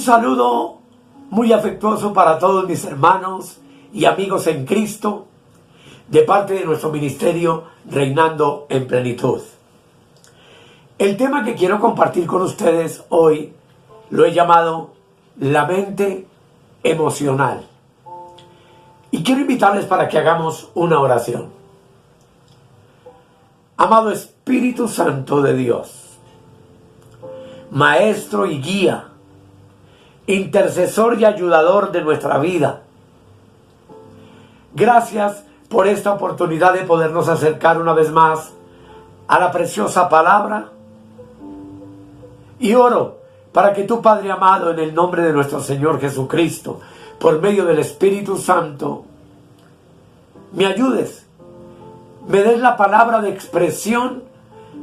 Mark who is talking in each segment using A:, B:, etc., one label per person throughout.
A: saludo muy afectuoso para todos mis hermanos y amigos en Cristo, de parte de nuestro ministerio Reinando en Plenitud. El tema que quiero compartir con ustedes hoy lo he llamado la mente emocional. Y quiero invitarles para que hagamos una oración. Amado Espíritu Santo de Dios, Maestro y guía, intercesor y ayudador de nuestra vida, gracias por esta oportunidad de podernos acercar una vez más a la preciosa palabra. Y oro para que tú, Padre amado, en el nombre de nuestro Señor Jesucristo, por medio del Espíritu Santo, me ayudes, me des la palabra de expresión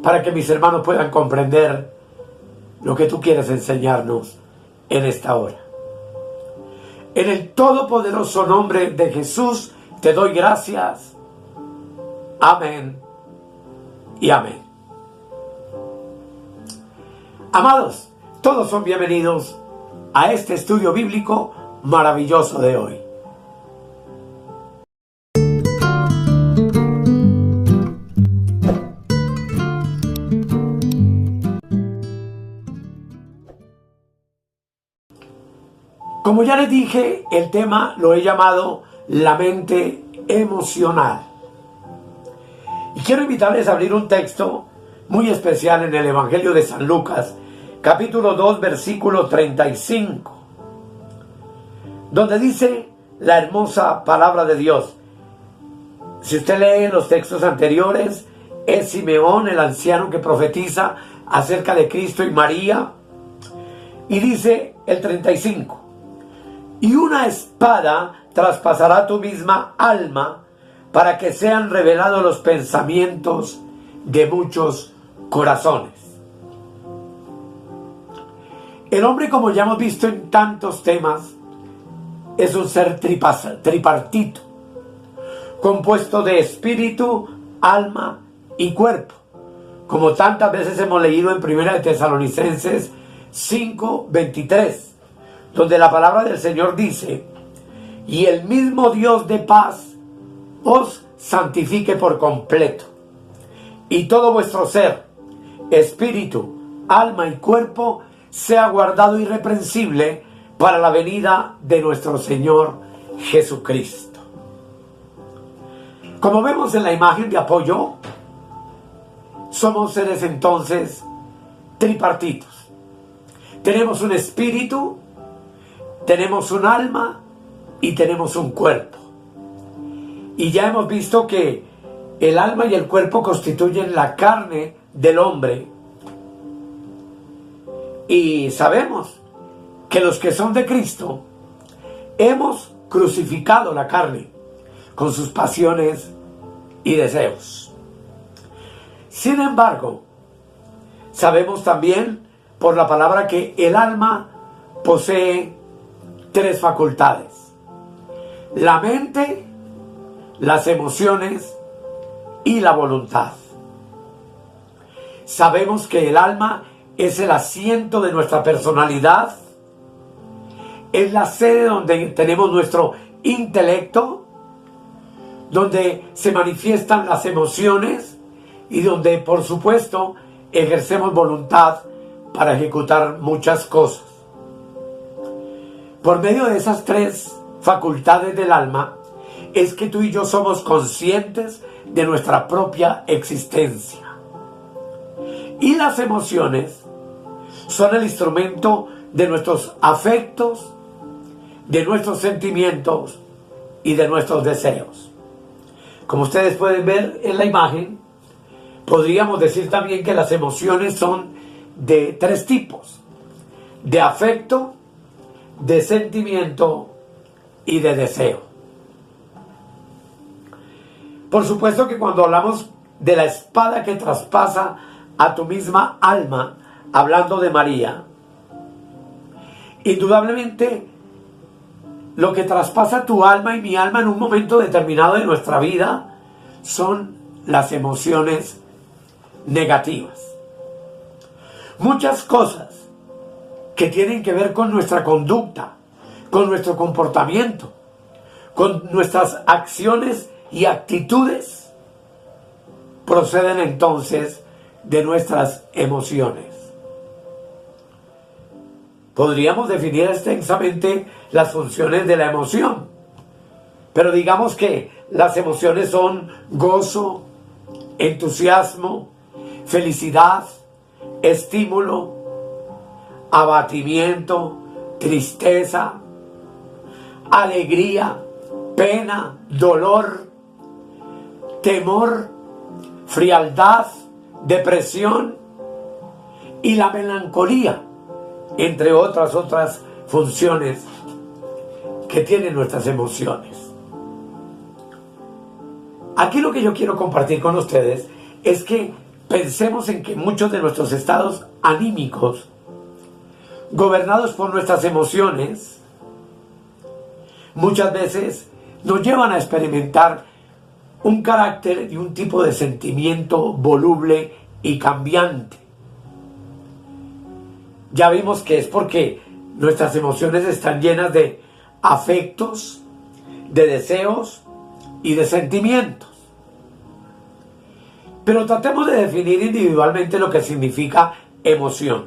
A: para que mis hermanos puedan comprender lo que tú quieres enseñarnos en esta hora. En el todopoderoso nombre de Jesús te doy gracias. Amén y amén. Amados, todos son bienvenidos a este estudio bíblico maravilloso de hoy. Como ya les dije, el tema lo he llamado la mente emocional. Y quiero invitarles a abrir un texto muy especial en el Evangelio de San Lucas, capítulo 2, versículo 35, donde dice la hermosa palabra de Dios. Si usted lee los textos anteriores, es Simeón, el anciano, que profetiza acerca de Cristo y María. Y dice el 35, y una espada traspasará tu misma alma para que sean revelados los pensamientos de muchos corazones. El hombre, como ya hemos visto en tantos temas, es un ser tripartito, compuesto de espíritu, alma y cuerpo, como tantas veces hemos leído en 1 de Tesalonicenses 5:23, donde la palabra del Señor dice: y el mismo Dios de paz os santifique por completo, y todo vuestro ser, espíritu, alma y cuerpo sea guardado irreprensible para la venida de nuestro Señor Jesucristo. Como vemos en la imagen de apoyo, somos seres entonces tripartitos. Tenemos un espíritu, tenemos un alma y tenemos un cuerpo. Y ya hemos visto que el alma y el cuerpo constituyen la carne del hombre. Y sabemos que los que son de Cristo hemos crucificado la carne con sus pasiones y deseos. Sin embargo, sabemos también por la palabra que el alma posee tres facultades: la mente, las emociones y la voluntad. Sabemos que el alma es el asiento de nuestra personalidad, es la sede donde tenemos nuestro intelecto, donde se manifiestan las emociones y donde, por supuesto, ejercemos voluntad para ejecutar muchas cosas. Por medio de esas tres facultades del alma es que tú y yo somos conscientes de nuestra propia existencia. Y las emociones son el instrumento de nuestros afectos, de nuestros sentimientos y de nuestros deseos. Como ustedes pueden ver en la imagen, podríamos decir también que las emociones son de tres tipos: de afecto, de sentimiento y de deseo. Por supuesto que cuando hablamos de la espada que traspasa a tu misma alma, hablando de María, indudablemente lo que traspasa tu alma y mi alma en un momento determinado de nuestra vida son las emociones negativas. Muchas cosas que tienen que ver con nuestra conducta, con nuestro comportamiento, con nuestras acciones y actitudes, proceden entonces de nuestras emociones. Podríamos definir extensamente las funciones de la emoción, pero digamos que las emociones son gozo, entusiasmo, felicidad, estímulo, abatimiento, tristeza, alegría, pena, dolor, temor, frialdad, depresión y la melancolía, entre otras funciones que tienen nuestras emociones. Aquí lo que yo quiero compartir con ustedes es que pensemos en que muchos de nuestros estados anímicos, gobernados por nuestras emociones, muchas veces nos llevan a experimentar un carácter y un tipo de sentimiento voluble y cambiante. Ya vimos que es porque nuestras emociones están llenas de afectos, de deseos y de sentimientos. Pero tratemos de definir individualmente lo que significa emoción.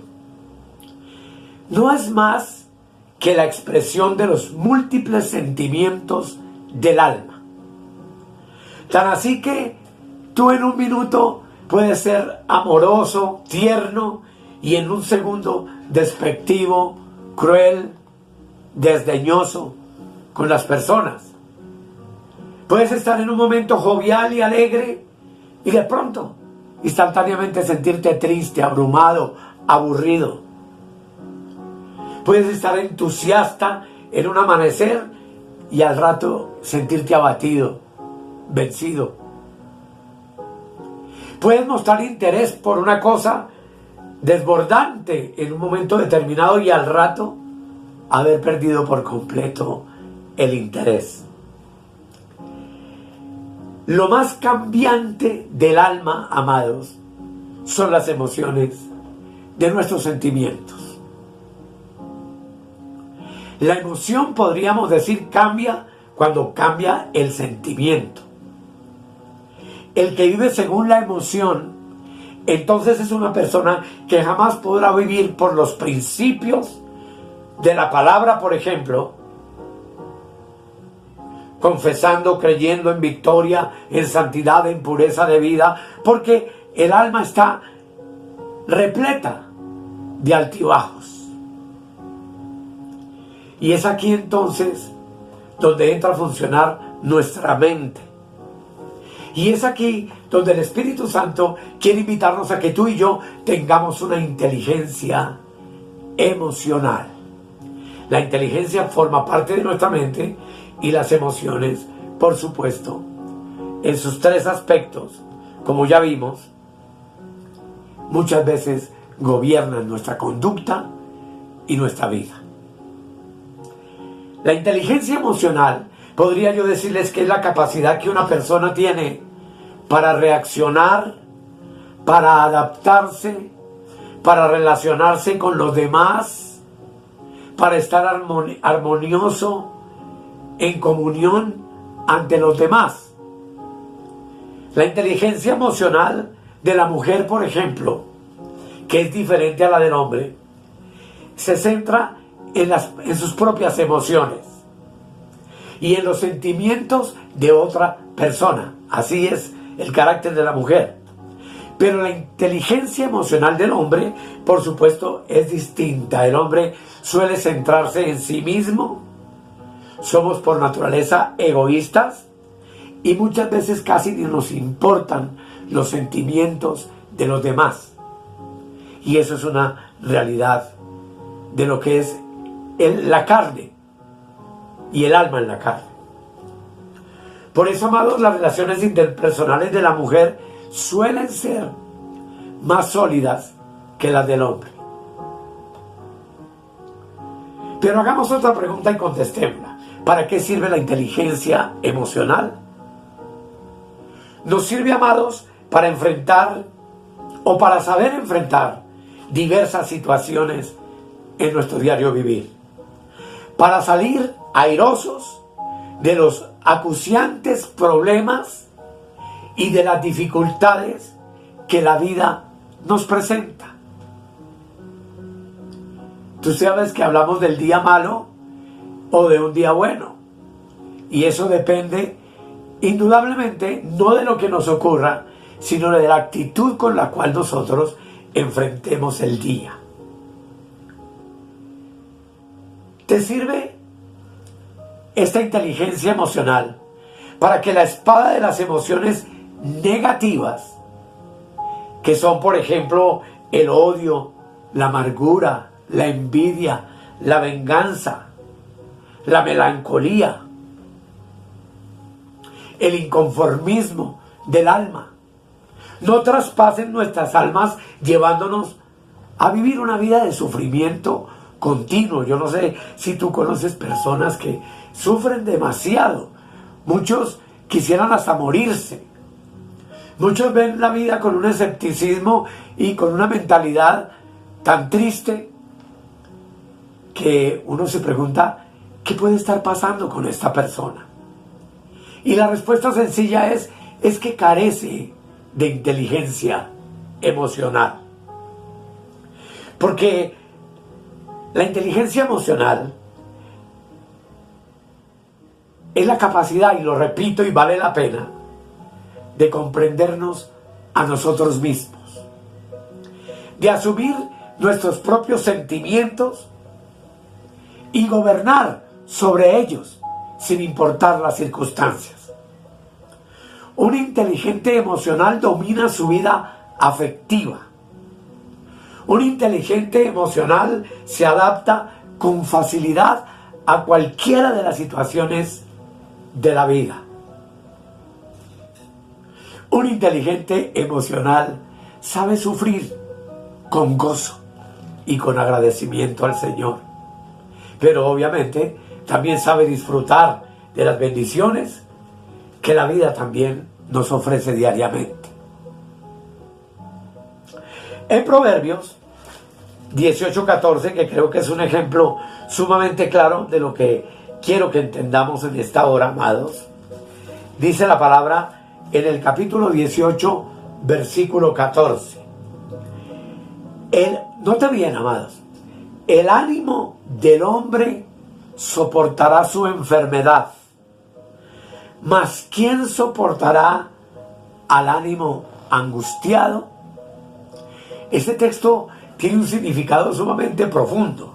A: No es más que la expresión de los múltiples sentimientos del alma. Tan así que tú en un minuto puedes ser amoroso, tierno, y en un segundo despectivo, cruel, desdeñoso con las personas. Puedes estar en un momento jovial y alegre y de pronto, instantáneamente sentirte triste, abrumado, aburrido. Puedes estar entusiasta en un amanecer y al rato sentirte abatido, vencido. Puedes mostrar interés por una cosa desbordante en un momento determinado y al rato haber perdido por completo el interés. Lo más cambiante del alma, amados, son las emociones de nuestros sentimientos. La emoción, podríamos decir, cambia cuando cambia el sentimiento. El que vive según la emoción, entonces es una persona que jamás podrá vivir por los principios de la palabra, por ejemplo, confesando, creyendo en victoria, en santidad, en pureza de vida, porque el alma está repleta de altibajos. Y es aquí entonces donde entra a funcionar nuestra mente. Y es aquí donde el Espíritu Santo quiere invitarnos a que tú y yo tengamos una inteligencia emocional. La inteligencia forma parte de nuestra mente y las emociones, por supuesto, en sus tres aspectos, como ya vimos, muchas veces gobiernan nuestra conducta y nuestra vida. La inteligencia emocional, podría yo decirles que es la capacidad que una persona tiene para reaccionar, para adaptarse, para relacionarse con los demás, para estar armonioso, en comunión ante los demás. La inteligencia emocional de la mujer, por ejemplo, que es diferente a la del hombre, se centra en sus propias emociones y en los sentimientos de otra persona. Así es el carácter de la mujer. Pero la inteligencia emocional del hombre, por supuesto, es distinta. El hombre suele centrarse en sí mismo. Somos por naturaleza egoístas y muchas veces casi ni nos importan los sentimientos de los demás. Y eso es una realidad de lo que es la carne y el alma en la carne. Por eso, amados, las relaciones interpersonales de la mujer suelen ser más sólidas que las del hombre. Pero hagamos otra pregunta y contestémosla. ¿Para qué sirve la inteligencia emocional? Nos sirve, amados, para enfrentar o para saber enfrentar diversas situaciones en nuestro diario vivir, para salir airosos de los acuciantes problemas y de las dificultades que la vida nos presenta. Tú sabes que hablamos del día malo o de un día bueno, y eso depende indudablemente no de lo que nos ocurra, sino de la actitud con la cual nosotros enfrentemos el día. ¿Te sirve esta inteligencia emocional para que la espada de las emociones negativas, que son por ejemplo el odio, la amargura, la envidia, la venganza, la melancolía, el inconformismo del alma, no traspasen nuestras almas llevándonos a vivir una vida de sufrimiento continuo? Yo no sé si tú conoces personas que sufren demasiado. Muchos quisieran hasta morirse. Muchos ven la vida con un escepticismo y con una mentalidad tan triste que uno se pregunta, ¿qué puede estar pasando con esta persona? Y la respuesta sencilla es que carece de inteligencia emocional. Porque la inteligencia emocional es la capacidad, y lo repito y vale la pena, de comprendernos a nosotros mismos, de asumir nuestros propios sentimientos y gobernar sobre ellos sin importar las circunstancias. Un inteligente emocional domina su vida afectiva. Un inteligente emocional se adapta con facilidad a cualquiera de las situaciones de la vida. Un inteligente emocional sabe sufrir con gozo y con agradecimiento al Señor, pero obviamente también sabe disfrutar de las bendiciones que la vida también nos ofrece diariamente. En Proverbios 18:14, que creo que es un ejemplo sumamente claro de lo que quiero que entendamos en esta hora, amados, dice la palabra en el capítulo 18, versículo 14. Note bien, amados, el ánimo del hombre soportará su enfermedad, mas ¿quién soportará al ánimo angustiado? Este texto tiene un significado sumamente profundo.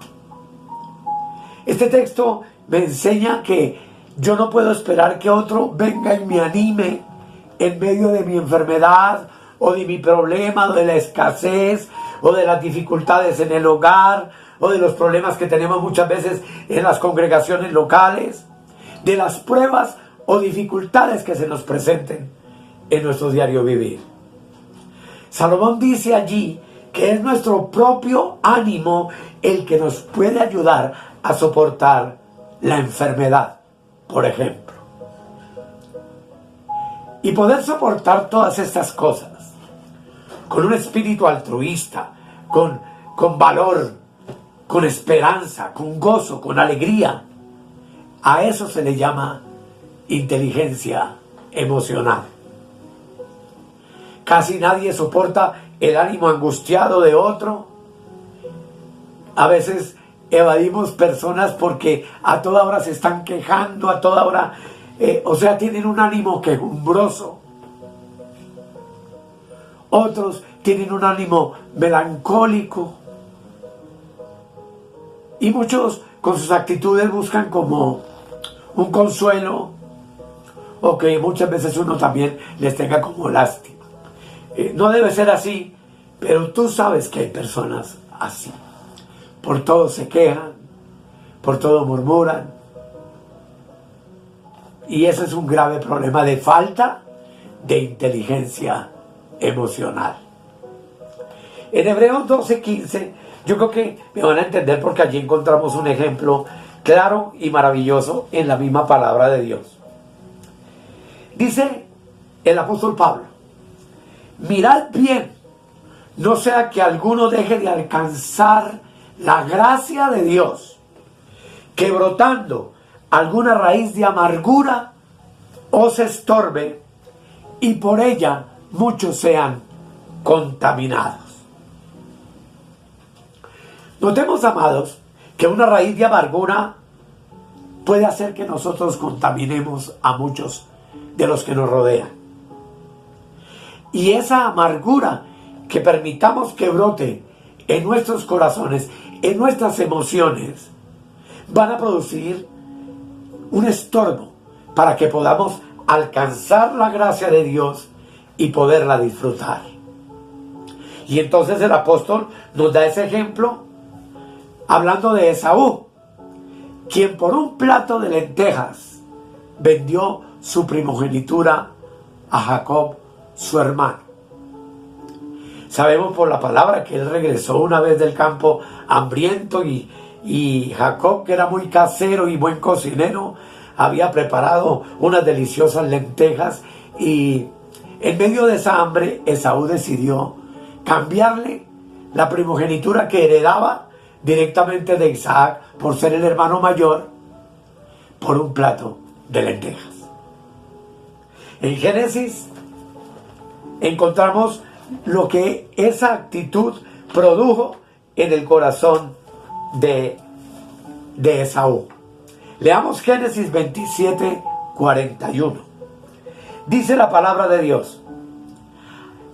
A: Este texto me enseña que yo no puedo esperar que otro venga y me anime en medio de mi enfermedad o de mi problema, o de la escasez, o de las dificultades en el hogar, o de los problemas que tenemos muchas veces en las congregaciones locales, de las pruebas o dificultades que se nos presenten en nuestro diario vivir. Salomón dice allí que es nuestro propio ánimo el que nos puede ayudar a soportar la enfermedad, por ejemplo. Y poder soportar todas estas cosas con un espíritu altruista, con valor, con esperanza, con gozo, con alegría. A eso se le llama inteligencia emocional. Casi nadie soporta el ánimo angustiado de otro. A veces evadimos personas porque a toda hora se están quejando, a toda hora, tienen un ánimo quejumbroso. Otros tienen un ánimo melancólico. Y muchos con sus actitudes buscan como un consuelo, o que muchas veces uno también les tenga como lástima. No debe ser así, pero tú sabes que hay personas así. Por todo se quejan, por todo murmuran. Y ese es un grave problema de falta de inteligencia emocional. En Hebreos 12:15, yo creo que me van a entender porque allí encontramos un ejemplo claro y maravilloso en la misma palabra de Dios. Dice el apóstol Pablo: mirad bien, no sea que alguno deje de alcanzar la gracia de Dios, que brotando alguna raíz de amargura os estorbe y por ella muchos sean contaminados. Notemos, amados, que una raíz de amargura puede hacer que nosotros contaminemos a muchos de los que nos rodean. Y esa amargura que permitamos que brote en nuestros corazones, en nuestras emociones, van a producir un estorbo para que podamos alcanzar la gracia de Dios y poderla disfrutar. Y entonces el apóstol nos da ese ejemplo hablando de Esaú, quien por un plato de lentejas vendió su primogenitura a Jacob, su hermano. Sabemos por la palabra que él regresó una vez del campo hambriento y Jacob, que era muy casero y buen cocinero, había preparado unas deliciosas lentejas, y en medio de esa hambre Esaú decidió cambiarle la primogenitura que heredaba directamente de Isaac por ser el hermano mayor por un plato de lentejas. En Génesis encontramos lo que esa actitud produjo en el corazón de Esaú. Leamos Génesis 27, 41. Dice la palabra de Dios: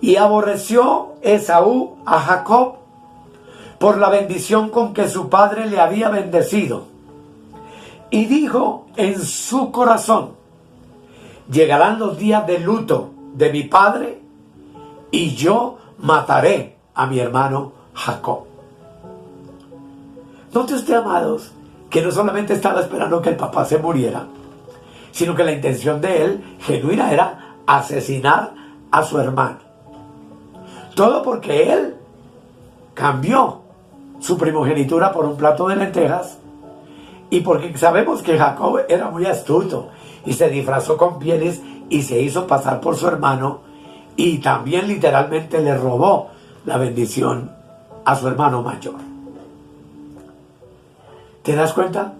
A: y aborreció Esaú a Jacob por la bendición con que su padre le había bendecido, y dijo en su corazón: llegarán los días de luto de mi padre, y yo mataré a mi hermano Jacob. Note usted, amados, que no solamente estaba esperando que el papá se muriera, sino que la intención de él genuina era asesinar a su hermano. Todo porque él cambió su primogenitura por un plato de lentejas, y porque sabemos que Jacob era muy astuto y se disfrazó con pieles y se hizo pasar por su hermano, y también literalmente le robó la bendición a su hermano mayor. ¿Te das cuenta?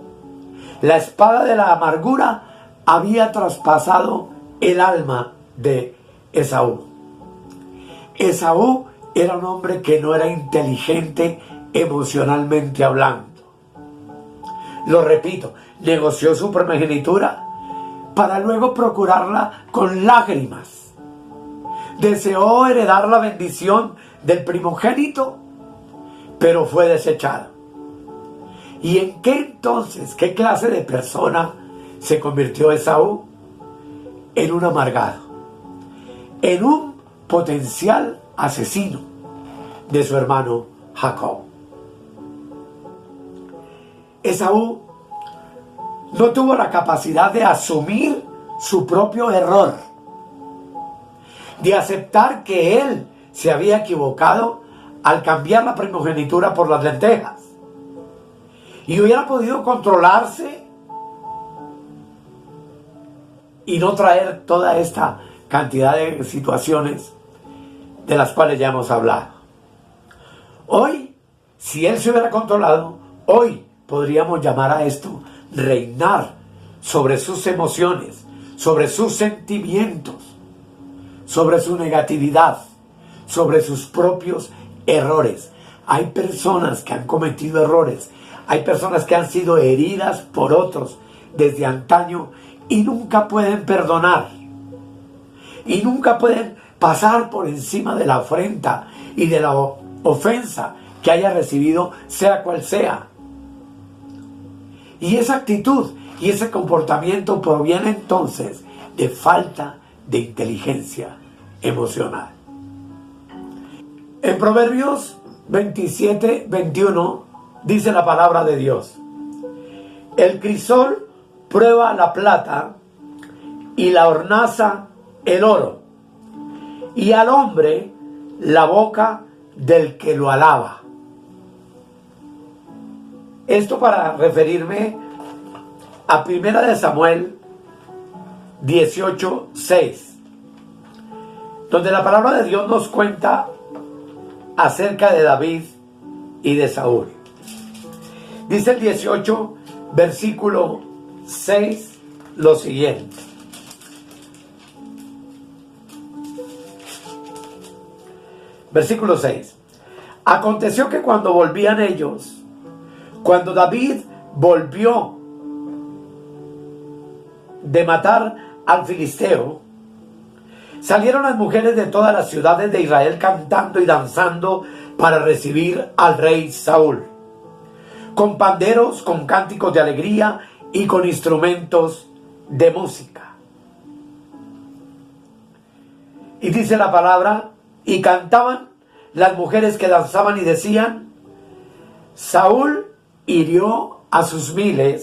A: La espada de la amargura había traspasado el alma de Esaú. Esaú era un hombre que no era inteligente emocionalmente hablando. Lo repito, negoció su primogenitura para luego procurarla con lágrimas. Deseó heredar la bendición del primogénito, pero fue desechado. ¿Y en qué entonces, qué clase de persona se convirtió Esaú? En un amargado, en un potencial asesino de su hermano Jacob. Esaú no tuvo la capacidad de asumir su propio error, de aceptar que él se había equivocado al cambiar la primogenitura por las lentejas, y hubiera podido controlarse y no traer toda esta cantidad de situaciones de las cuales ya hemos hablado. Hoy, si él se hubiera controlado, hoy podríamos llamar a esto reinar sobre sus emociones, sobre sus sentimientos, sobre su negatividad, sobre sus propios errores. Hay personas que han cometido errores, hay personas que han sido heridas por otros desde antaño y nunca pueden perdonar, y nunca pueden pasar por encima de la afrenta y de la ofensa que haya recibido, sea cual sea. Y esa actitud y ese comportamiento proviene entonces de falta de inteligencia emocional. En Proverbios 27, 21 dice la palabra de Dios: el crisol prueba la plata y la hornaza el oro, y al hombre la boca del que lo alaba. Esto para referirme a 1 Samuel 18, 6, donde la palabra de Dios nos cuenta acerca de David y de Saúl. Dice el 18, versículo 6, lo siguiente. Versículo 6. Aconteció que cuando volvían ellos, cuando David volvió de matar al filisteo, salieron las mujeres de todas las ciudades de Israel cantando y danzando para recibir al rey Saúl, con panderos, con cánticos de alegría y con instrumentos de música. Y dice la palabra, y cantaban las mujeres que danzaban y decían: Saúl hirió a sus 1000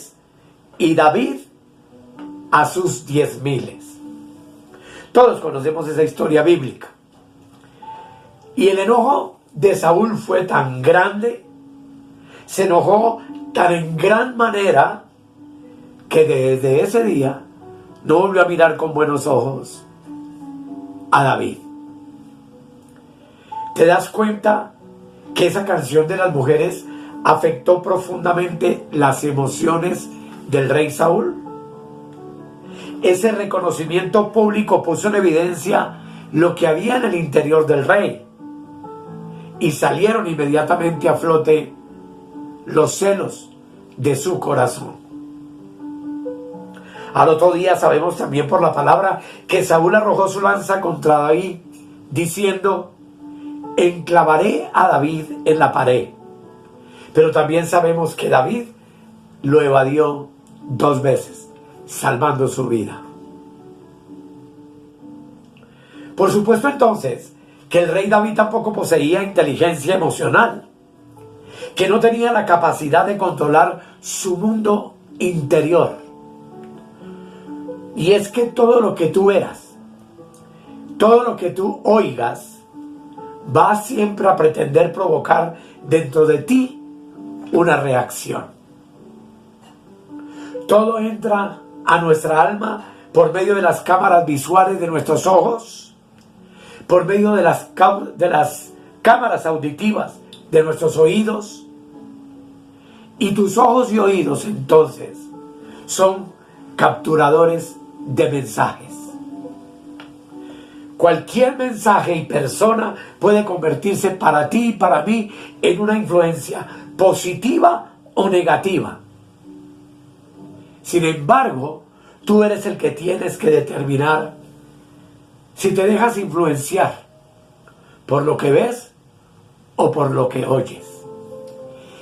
A: y David a sus 10,000. Todos conocemos esa historia bíblica. Y el enojo de Saúl fue tan grande, se enojó tan en gran manera, que desde ese día no volvió a mirar con buenos ojos a David. ¿Te das cuenta que esa canción de las mujeres afectó profundamente las emociones del rey Saúl? Ese reconocimiento público puso en evidencia lo que había en el interior del rey, y salieron inmediatamente a flote los celos de su corazón. Al otro día sabemos también por la palabra que Saúl arrojó su lanza contra David, diciendo: enclavaré a David en la pared. Pero también sabemos que David lo evadió 2 veces, salvando su vida. Por supuesto entonces que el rey David tampoco poseía inteligencia emocional, que no tenía la capacidad de controlar su mundo interior. Y es que todo lo que tú veas, todo lo que tú oigas, va siempre a pretender provocar dentro de ti una reacción. Todo entra a nuestra alma por medio de las cámaras visuales de nuestros ojos, por medio de las cámaras auditivas de nuestros oídos, y tus ojos y oídos entonces son capturadores de mensajes. Cualquier mensaje y persona puede convertirse para ti y para mí en una influencia positiva o negativa. Sin embargo, tú eres el que tienes que determinar si te dejas influenciar por lo que ves o por lo que oyes.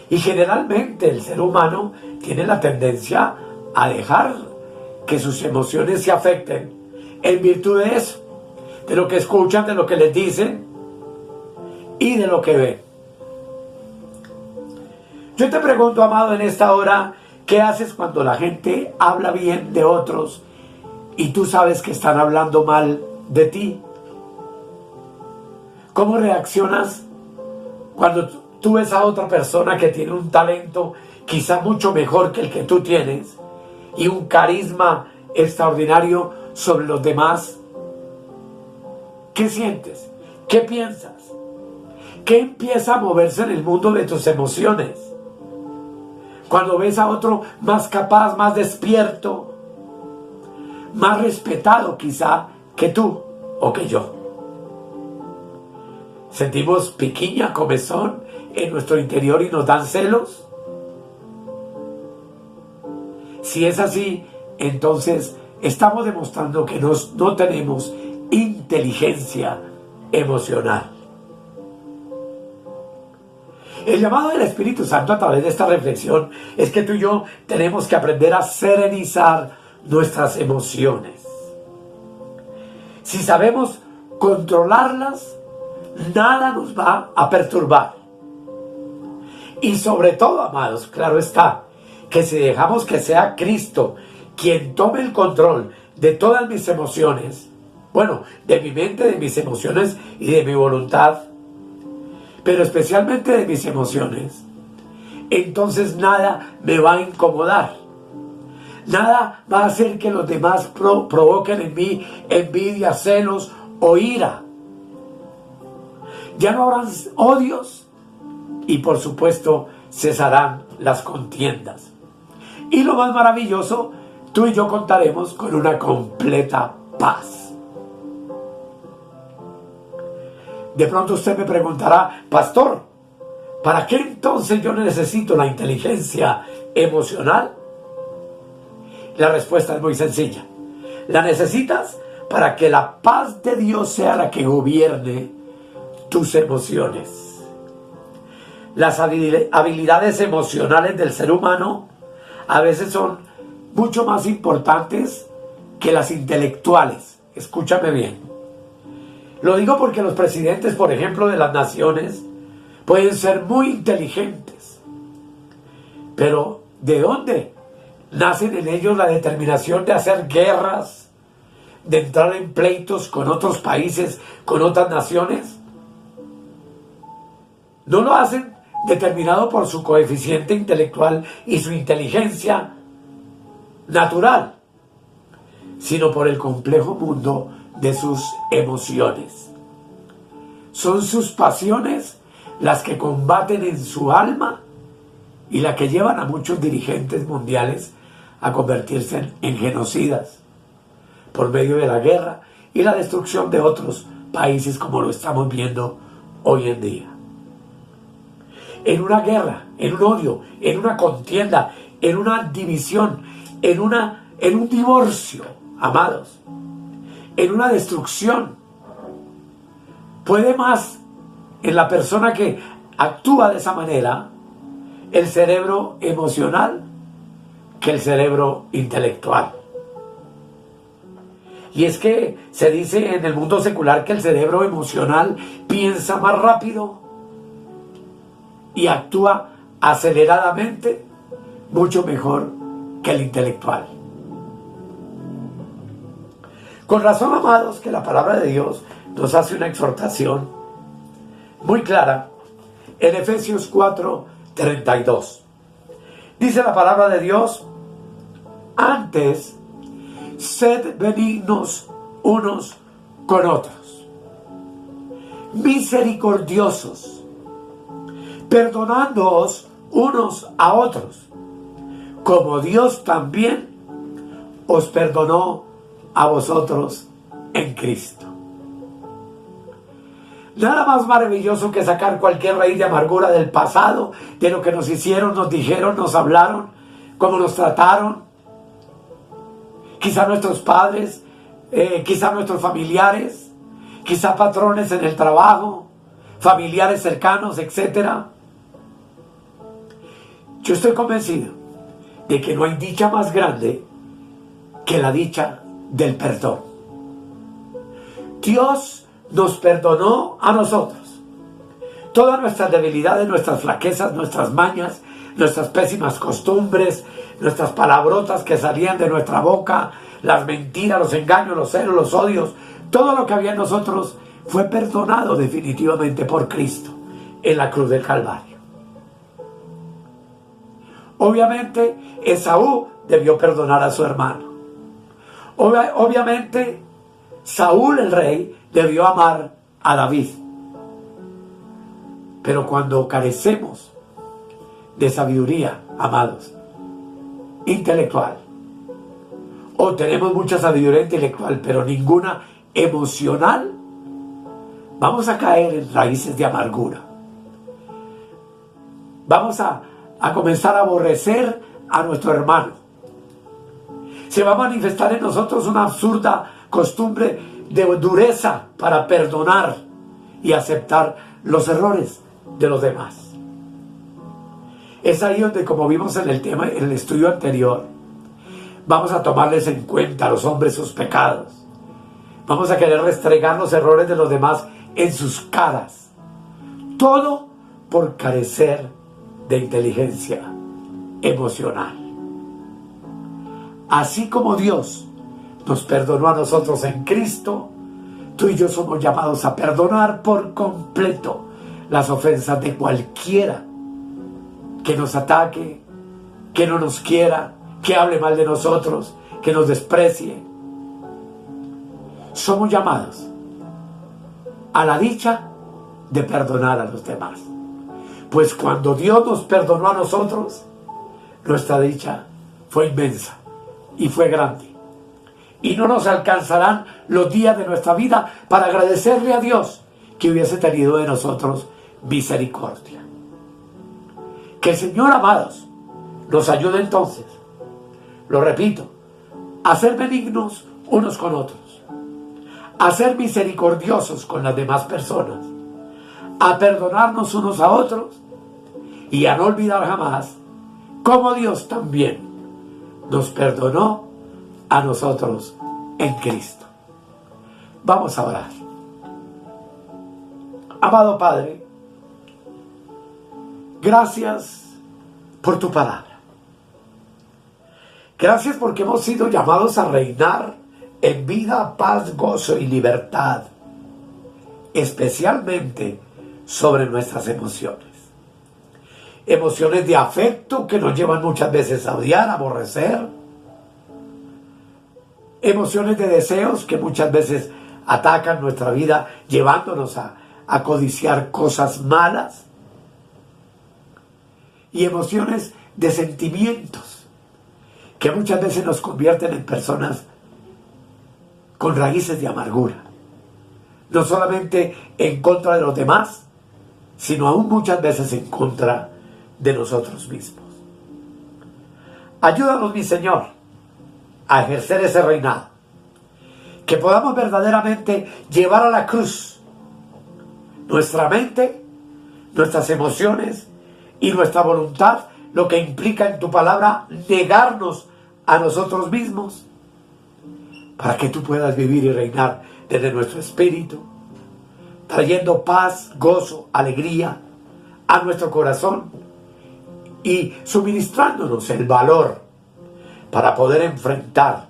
A: Y generalmente el ser humano tiene la tendencia a dejar que sus emociones se afecten en virtud de eso, de lo que escuchan, de lo que les dicen y de lo que ven. Yo te pregunto, amado, en esta hora, ¿qué haces cuando la gente habla bien de otros y tú sabes que están hablando mal de ti? ¿Cómo reaccionas cuando tú ves a otra persona que tiene un talento quizá mucho mejor que el que tú tienes y un carisma extraordinario sobre los demás? ¿Qué sientes? ¿Qué piensas? ¿Qué empieza a moverse en el mundo de tus emociones? Cuando ves a otro más capaz, más despierto, más respetado quizá que tú o que yo. ¿Sentimos piquiña, comezón en nuestro interior y nos dan celos? Si es así, entonces estamos demostrando que no tenemos inteligencia emocional. El llamado del Espíritu Santo a través de esta reflexión es que tú y yo tenemos que aprender a serenizar nuestras emociones. Si sabemos controlarlas, nada nos va a perturbar. Y sobre todo, amados, claro está, que si dejamos que sea Cristo quien tome el control de todas mis emociones, bueno, de mi mente, de mis emociones y de mi voluntad, pero especialmente de mis emociones, entonces nada me va a incomodar. Nada va a hacer que los demás provoquen en mí envidia, celos o ira. Ya no habrán odios y por supuesto cesarán las contiendas. Y lo más maravilloso, tú y yo contaremos con una completa paz. De pronto usted me preguntará, pastor, ¿para qué entonces yo necesito la inteligencia emocional? La respuesta es muy sencilla. La necesitas para que la paz de Dios sea la que gobierne tus emociones. Las habilidades emocionales del ser humano a veces son mucho más importantes que las intelectuales. Escúchame bien. Lo digo porque los presidentes, por ejemplo, de las naciones pueden ser muy inteligentes. Pero ¿de dónde nacen en ellos la determinación de hacer guerras, de entrar en pleitos con otros países, con otras naciones? No lo hacen determinado por su coeficiente intelectual y su inteligencia natural, sino por el complejo mundo de sus emociones. Son sus pasiones las que combaten en su alma y las que llevan a muchos dirigentes mundiales a convertirse en genocidas por medio de la guerra y la destrucción de otros países, como lo estamos viendo hoy en día. En una guerra, en un odio, en una contienda, en una división, en un divorcio, amados, en una destrucción, puede más en la persona que actúa de esa manera el cerebro emocional que el cerebro intelectual. Y es que se dice en el mundo secular que el cerebro emocional piensa más rápido y actúa aceleradamente mucho mejor que el intelectual. Con razón, amados, que la palabra de Dios nos hace una exhortación muy clara en Efesios 4:32. Dice la palabra de Dios: antes, sed benignos unos con otros, misericordiosos, perdonándoos unos a otros, como Dios también os perdonó a vosotros en Cristo. Nada más maravilloso que sacar cualquier raíz de amargura del pasado, de lo que nos hicieron, nos dijeron, nos hablaron, cómo nos trataron. Quizá nuestros padres, quizá nuestros familiares, quizá patrones en el trabajo, familiares cercanos, etc. Yo estoy convencido de que no hay dicha más grande que la dicha del perdón. Dios nos perdonó a nosotros todas nuestras debilidades, nuestras flaquezas, nuestras mañas, nuestras pésimas costumbres, nuestras palabrotas que salían de nuestra boca, las mentiras, los engaños, los celos, los odios. Todo lo que había en nosotros fue perdonado definitivamente por Cristo en la cruz del Calvario. Obviamente Esaú debió perdonar a su hermano. Obviamente Saúl, el rey, debió amar a David. Pero cuando carecemos de sabiduría, amados, intelectual, o tenemos mucha sabiduría intelectual pero ninguna emocional, vamos a caer en raíces de amargura. Vamos a comenzar a aborrecer a nuestro hermano. Se va a manifestar en nosotros una absurda costumbre de dureza para perdonar y aceptar los errores de los demás. Es ahí donde, como vimos en el tema, en el estudio anterior, vamos a tomarles en cuenta a los hombres sus pecados. Vamos a querer restregar los errores de los demás en sus caras. Todo por carecer de inteligencia emocional. Así como Dios nos perdonó a nosotros en Cristo, tú y yo somos llamados a perdonar por completo las ofensas de cualquiera que nos ataque, que no nos quiera, que hable mal de nosotros, que nos desprecie. Somos llamados a la dicha de perdonar a los demás. Pues cuando Dios nos perdonó a nosotros, nuestra dicha fue inmensa y fue grande. Y no nos alcanzarán los días de nuestra vida para agradecerle a Dios que hubiese tenido de nosotros misericordia. Que el Señor, amados, nos ayude entonces, lo repito, a ser benignos unos con otros, a ser misericordiosos con las demás personas, a perdonarnos unos a otros y a no olvidar jamás cómo Dios también nos perdonó a nosotros en Cristo. Vamos a orar. Amado Padre, gracias por tu palabra. Gracias porque hemos sido llamados a reinar en vida, paz, gozo y libertad, especialmente sobre nuestras emociones. Emociones de afecto que nos llevan muchas veces a odiar, a aborrecer. Emociones de deseos que muchas veces atacan nuestra vida, llevándonos a codiciar cosas malas. Y emociones de sentimientos que muchas veces nos convierten en personas con raíces de amargura. No solamente en contra de los demás, sino aún muchas veces en contra de nosotros mismos. Ayúdanos, mi Señor, a ejercer ese reinado. Que podamos verdaderamente llevar a la cruz nuestra mente, nuestras emociones y nuestra voluntad, lo que implica en tu palabra negarnos a nosotros mismos, para que tú puedas vivir y reinar desde nuestro espíritu, trayendo paz, gozo, alegría a nuestro corazón y suministrándonos el valor para poder enfrentar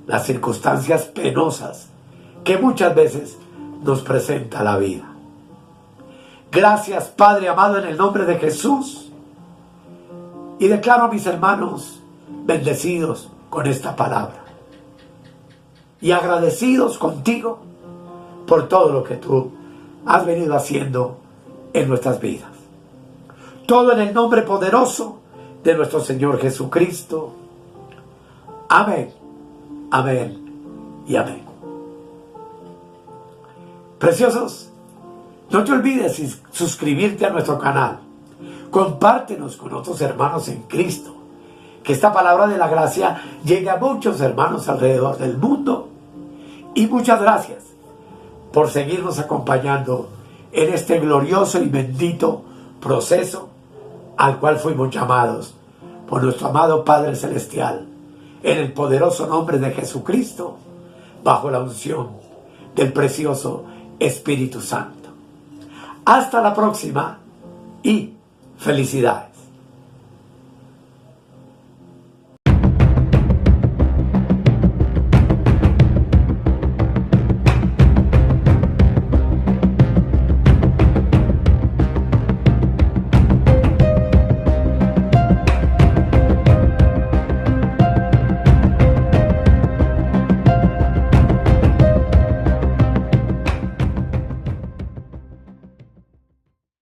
A: las circunstancias penosas que muchas veces nos presenta la vida. Gracias, Padre amado, en el nombre de Jesús. Y declaro a mis hermanos bendecidos con esta palabra y agradecidos contigo por todo lo que tú has venido haciendo en nuestras vidas. Todo en el nombre poderoso de nuestro Señor Jesucristo. Amén, amén y amén. Preciosos, no te olvides suscribirte a nuestro canal. Compártenos con otros hermanos en Cristo. Que esta palabra de la gracia llegue a muchos hermanos alrededor del mundo. Y muchas gracias por seguirnos acompañando en este glorioso y bendito proceso al cual fuimos llamados por nuestro amado Padre Celestial, en el poderoso nombre de Jesucristo, bajo la unción del precioso Espíritu Santo. Hasta la próxima y felicidades.